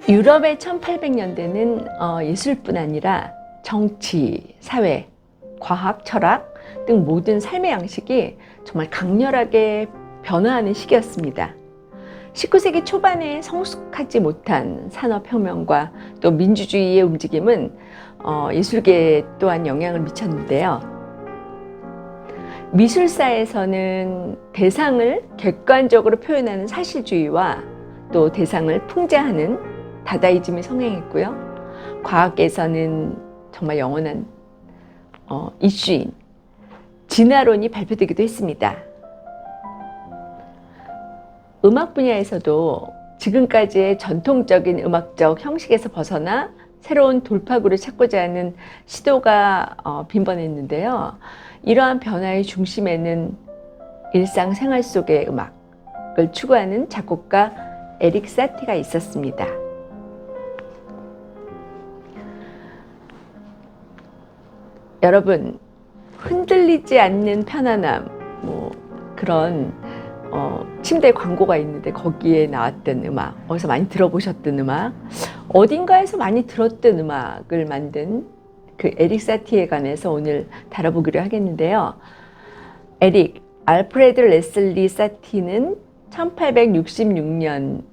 유럽의 1800년대는 예술뿐 아니라 정치, 사회, 과학, 철학 등 모든 삶의 양식이 정말 강렬하게 변화하는 시기였습니다. 19세기 초반에 성숙하지 못한 산업혁명과 또 민주주의의 움직임은 예술계에 또한 영향을 미쳤는데요. 미술사에서는 대상을 객관적으로 표현하는 사실주의와 또 대상을 풍자하는 다다이즘이 성행했고요. 과학에서는 정말 영원한 이슈인 진화론이 발표되기도 했습니다. 음악 분야에서도 지금까지의 전통적인 음악적 형식에서 벗어나 새로운 돌파구를 찾고자 하는 시도가 빈번했는데요. 이러한 변화의 중심에는 일상생활 속의 음악을 추구하는 작곡가 에릭 사티가 있었습니다. 여러분, 흔들리지 않는 편안함, 그런 침대 광고가 있는데 거기에 나왔던 음악, 어디서 많이 들어보셨던 음악, 어딘가에서 많이 들었던 음악을 만든 그 에릭 사티에 관해서 오늘 다뤄보기로 하겠는데요. 에릭 알프레드 레슬리 사티는 1866년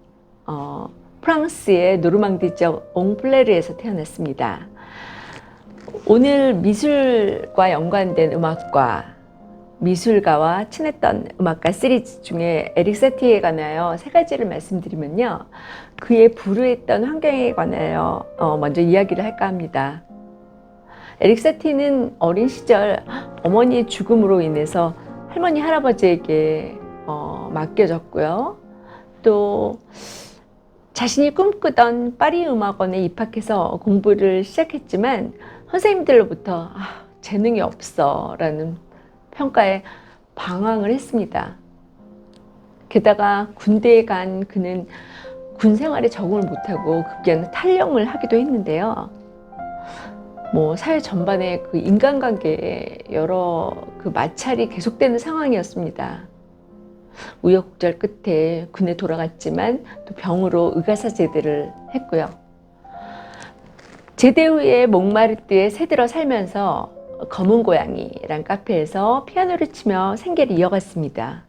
프랑스의 노르망디 지역 옹플레르에서 태어났습니다. 오늘 미술과 연관된 음악과 미술가와 친했던 음악가 시리즈 중에 에릭 사티에 관하여 3가지를 말씀드리면요. 그의 부르했던 환경에 관하여 먼저 이야기를 할까 합니다. 에릭 사티는 어린 시절 어머니의 죽음으로 인해서 할머니, 할아버지에게 맡겨졌고요. 또 자신이 꿈꾸던 파리 음악원에 입학해서 공부를 시작했지만 선생님들로부터 재능이 없어 라는 평가에 방황을 했습니다. 게다가 군대에 간 그는 군 생활에 적응을 못하고 급기야는 탈영을 하기도 했는데요. 사회 전반에 그 인간관계에 여러 그 마찰이 계속되는 상황이었습니다. 우여곡절 끝에 군에 돌아갔지만 또 병으로 의가사제대를 했고요. 제대 후에 몽마르트에 새들어 살면서 검은 고양이란 카페에서 피아노를 치며 생계를 이어갔습니다.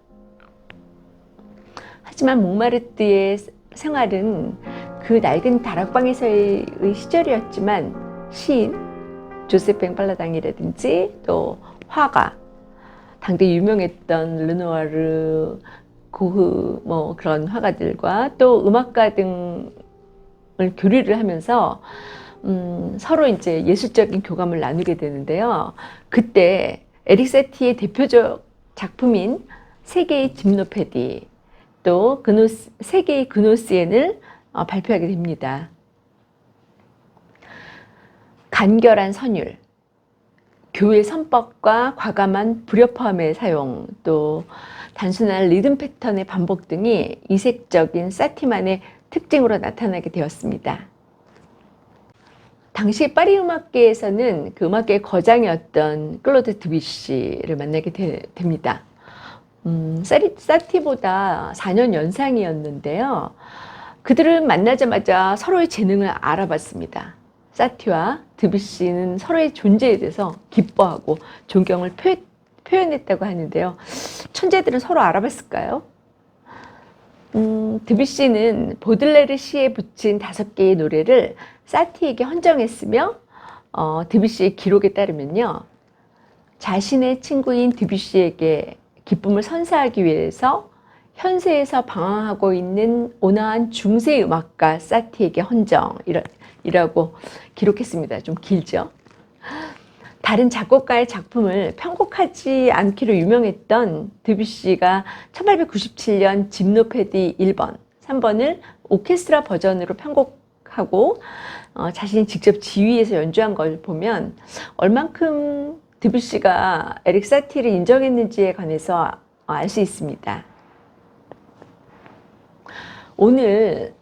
하지만 몽마르트의 생활은 그 낡은 다락방에서의 시절이었지만 시인 조세팽 팔라당이라든지 또 화가 당대 유명했던 르누아르, 고흐 그런 화가들과 또 음악가 등을 교류를 하면서 서로 이제 예술적인 교감을 나누게 되는데요. 그때 에릭 사티의 대표적 작품인 세계의 짐노패디 또 세계의 그노시엔을 발표하게 됩니다. 간결한 선율, 교회 선법과 과감한 불협화음의 사용, 또 단순한 리듬 패턴의 반복 등이 이색적인 사티만의 특징으로 나타나게 되었습니다. 당시 파리 음악계에서는 그 음악계의 거장이었던 클로드 드뷔시를 만나게 됩니다. 사티보다 4년 연상이었는데요. 그들은 만나자마자 서로의 재능을 알아봤습니다. 사티와 드뷔시는 서로의 존재에 대해서 기뻐하고 존경을 표현했다고 하는데요. 천재들은 서로 알아봤을까요? 드뷔시는 보들레르 시에 붙인 5개의 노래를 사티에게 헌정했으며 드뷔시의 기록에 따르면요. 자신의 친구인 드뷔시에게 기쁨을 선사하기 위해서 현세에서 방황하고 있는 온화한 중세 음악가 사티에게 헌정이라고 기록했습니다. 좀 길죠? 다른 작곡가의 작품을 편곡하지 않기로 유명했던 드뷔시가 1897년 짐노패디 1번, 3번을 오케스트라 버전으로 편곡하고 자신이 직접 지휘해서 연주한 걸 보면 얼만큼 드뷔시가 에릭 사티를 인정했는지에 관해서 알 수 있습니다. 오늘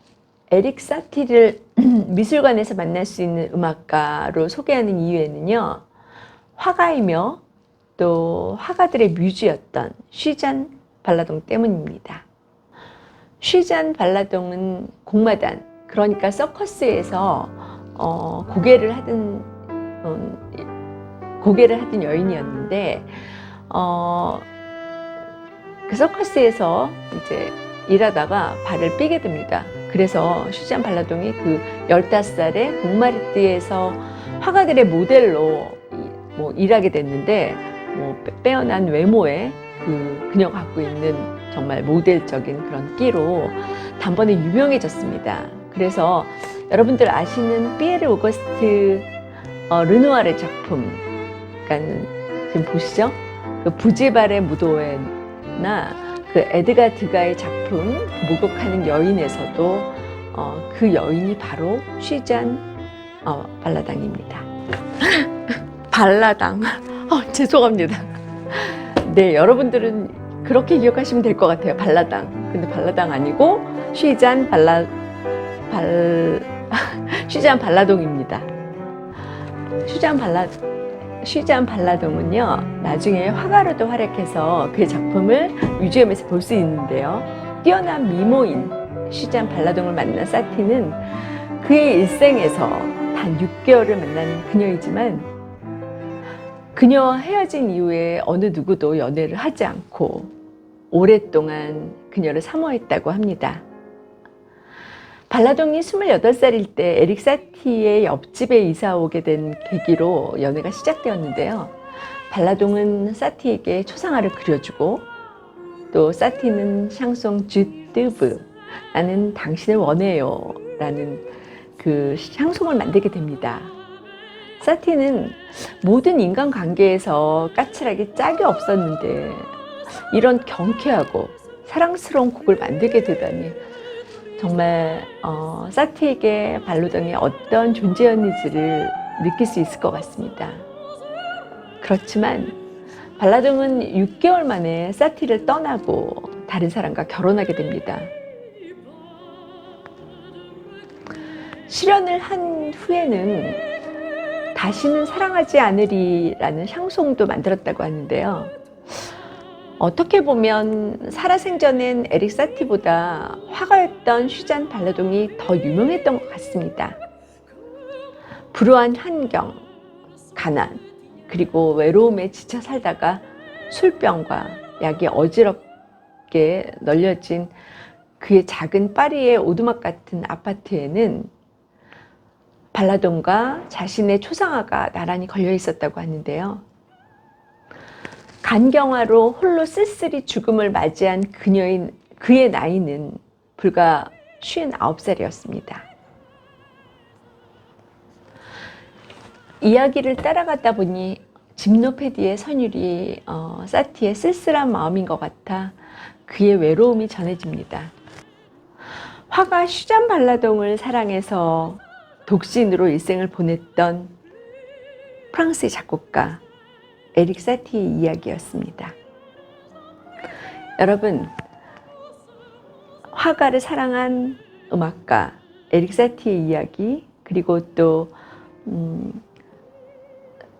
에릭 사티를 미술관에서 만날 수 있는 음악가로 소개하는 이유에는요. 화가이며 또 화가들의 뮤즈였던 쉬잔 발라동 때문입니다. 쉬잔 발라동은 곡마단, 그러니까 서커스에서 고개를 하던 여인이었는데 그 서커스에서 이제 일하다가 발을 삐게 됩니다. 그래서 슈잔 발라동이 그 15살에 몽마르트에서 화가들의 모델로 일하게 됐는데 빼어난 외모에 그녀가 갖고 있는 정말 모델적인 그런 끼로 단번에 유명해졌습니다. 그래서 여러분들 아시는 피에르 오거스트 르누아르의 작품, 그러니까 지금 보시죠? 그 부지발의 무도회나 그 에드가 드가의 작품 목욕하는 여인에서도 그 여인이 바로 슈잔 발라당입니다. 발라당. 죄송합니다. 네, 여러분들은 그렇게 기억하시면 될 것 같아요. 발라당. 근데 발라당 아니고 슈잔 발라동입니다. 슈잔 발라동은요, 나중에 화가로도 활약해서 그 작품을 뮤지엄에서 볼 수 있는데요. 뛰어난 미모인 슈잔 발라동을 만난 사티는 그의 일생에서 단 6개월을 만난 그녀이지만 그녀와 헤어진 이후에 어느 누구도 연애를 하지 않고 오랫동안 그녀를 사모했다고 합니다. 발라동이 28살일 때 에릭 사티의 옆집에 이사 오게 된 계기로 연애가 시작되었는데요. 발라동은 사티에게 초상화를 그려주고 또 사티는 샹송 주뜨브, 나는 당신을 원해요 라는 그 샹송을 만들게 됩니다. 사티는 모든 인간관계에서 까칠하게 짝이 없었는데 이런 경쾌하고 사랑스러운 곡을 만들게 되다니 정말 사티에게 발라동이 어떤 존재였는지를 느낄 수 있을 것 같습니다. 그렇지만 발라동은 6개월 만에 사티를 떠나고 다른 사람과 결혼하게 됩니다. 실연을 한 후에는 다시는 사랑하지 않으리라는 샹송도 만들었다고 하는데요. 어떻게 보면 살아생전엔 에릭 사티보다 화가였던 슈잔 발라동이 더 유명했던 것 같습니다. 불우한 환경, 가난, 그리고 외로움에 지쳐 살다가 술병과 약이 어지럽게 널려진 그의 작은 파리의 오두막 같은 아파트에는 발라동과 자신의 초상화가 나란히 걸려 있었다고 하는데요. 간경화로 홀로 쓸쓸히 죽음을 맞이한 그의 나이는 불과 59살이었습니다. 이야기를 따라가다 보니 짐노페디의 선율이 사티의 쓸쓸한 마음인 것 같아 그의 외로움이 전해집니다. 화가 슈잔 발라동을 사랑해서 독신으로 일생을 보냈던 프랑스의 작곡가 에릭 사티의 이야기였습니다. 여러분, 화가를 사랑한 음악가 에릭 사티의 이야기, 그리고 또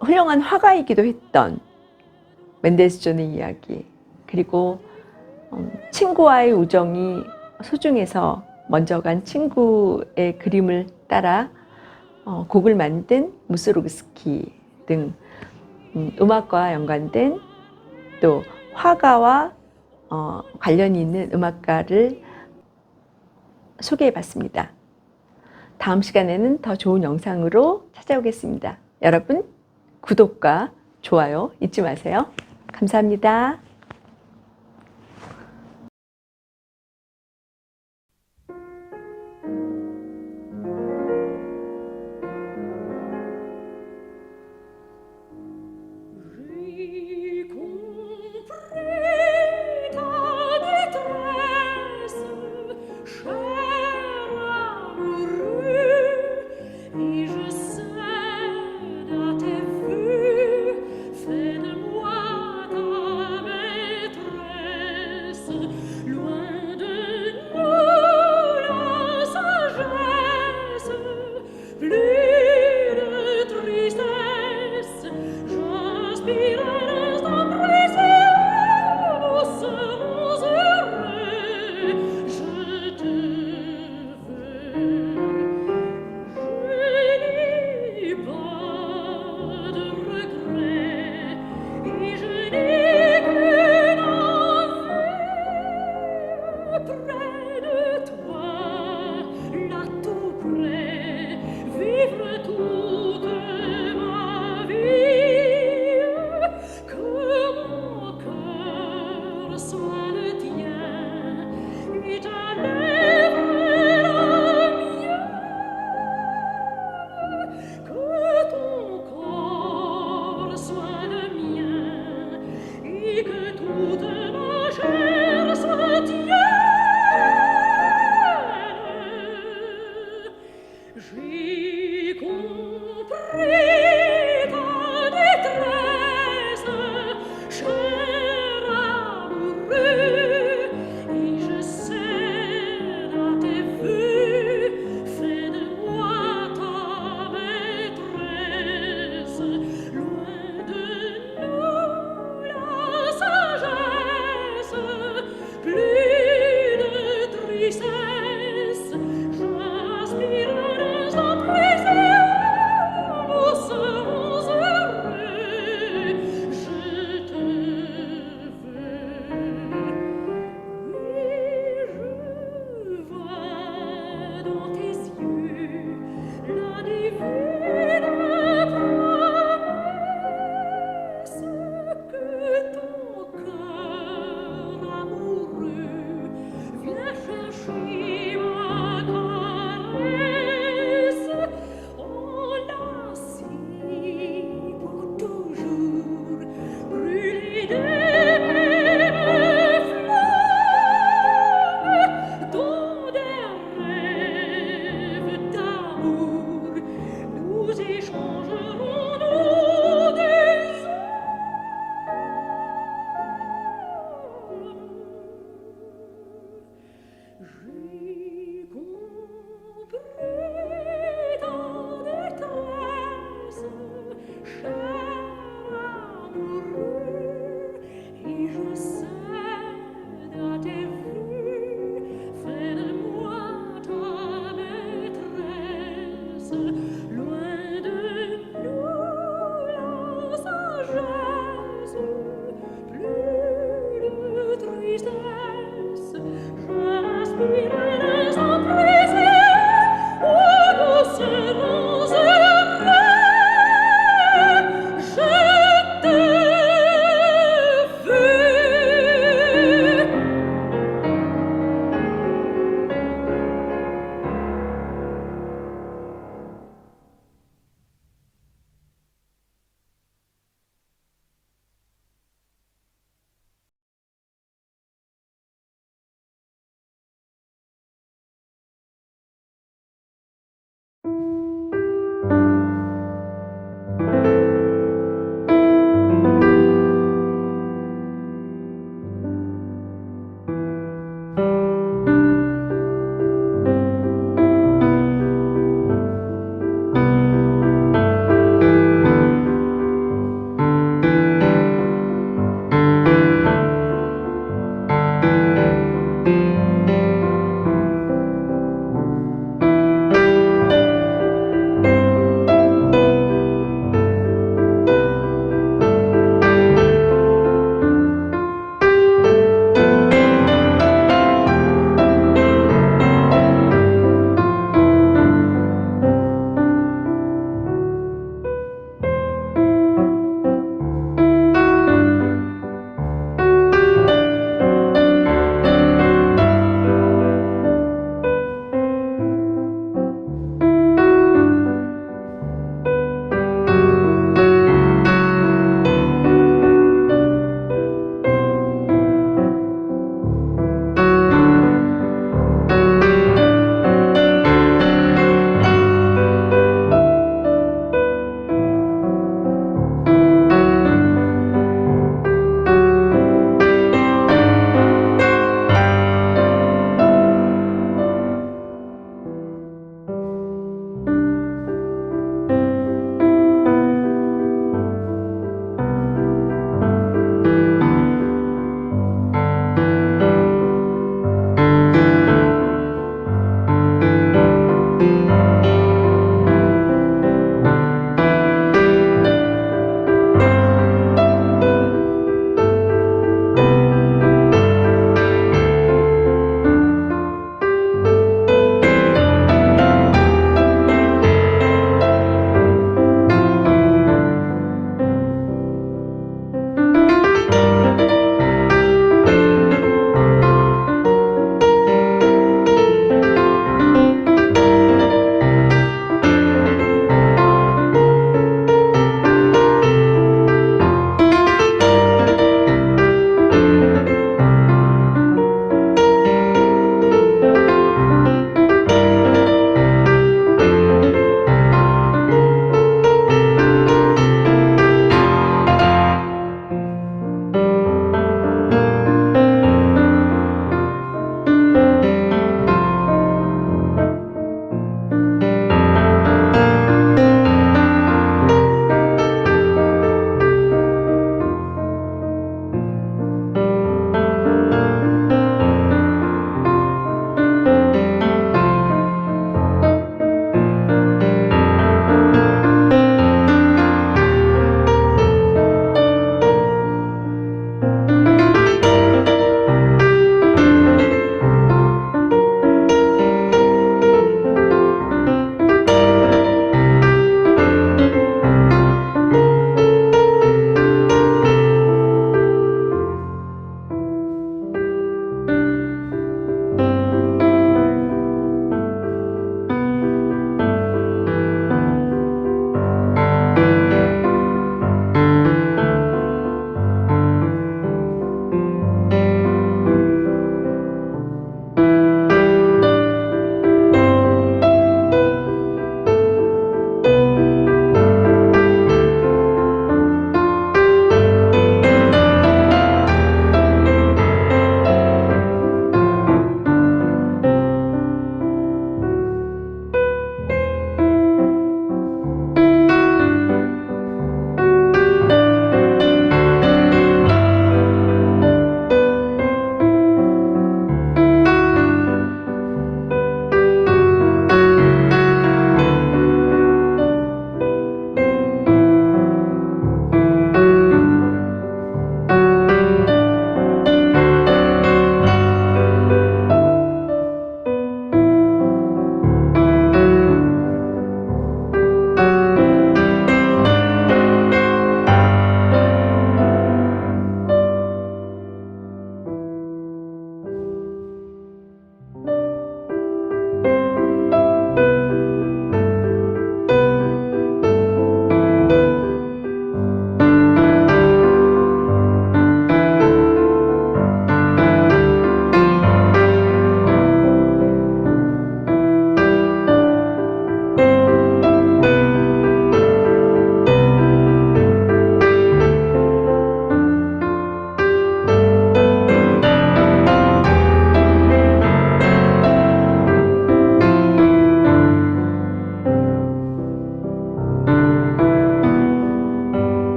훌륭한 화가이기도 했던 멘델스존의 이야기, 그리고 친구와의 우정이 소중해서 먼저 간 친구의 그림을 따라 곡을 만든 무소르그스키 등 음악과 연관된 또 화가와 관련이 있는 음악가를 소개해 봤습니다. 다음 시간에는 더 좋은 영상으로 찾아오겠습니다. 여러분, 구독과 좋아요 잊지 마세요. 감사합니다. Fais de moi ta just a